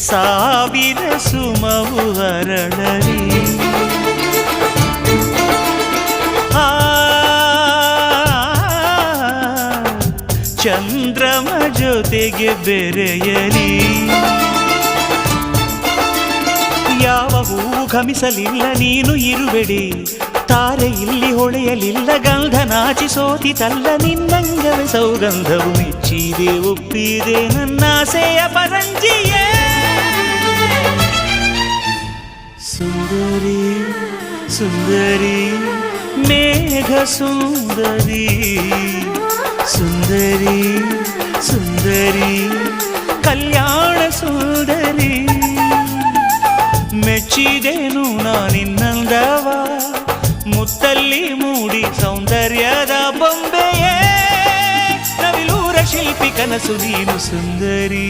ಸಾವಿರ ಸುಮವು ಹರಳಲಿ. ಚಂದ್ರಮ ಜೊತೆಗೆ ಬೆರೆಯಲಿ. ಯಾವ ಹೂವು ಘಮಿಸಲಿಲ್ಲ ನೀನು ಇರುವೆಡಿ, ತಾರೆ ಇಲ್ಲಿ ಹೊಳೆಯಲಿಲ್ಲ ಗಂಧ ನಾಚಿಸೋತಿತಲ್ಲ ನಿನ್ನಂಗವೇ ಸೌಗಂಧವು ಮೆಚ್ಚಿದೆ ಒಪ್ಪಿದೆ ನನ್ನಾಸೆಯ ಪರಂಜಿಯೇ. ಸುಂದರಿ ಸುಂದರಿ ಮೇಘ ಸುಂದರಿ, ಸುಂದರಿ ಸುಂದರಿ ಕಲ್ಯಾಣ ಸುಂದರಿ. ಮೆಚ್ಚಿದೇನು ನಾನಿನ್ನಂದವ, ಮುತ್ತಲ್ಲಿ ಮೂಡಿ ಸೌಂದರ್ಯದ ಬೊಂಬೆಯೇ. ನವಿಲೂರ ಶಿಲ್ಪಿ ಕನಸು ನೀನು ಸುಂದರಿ.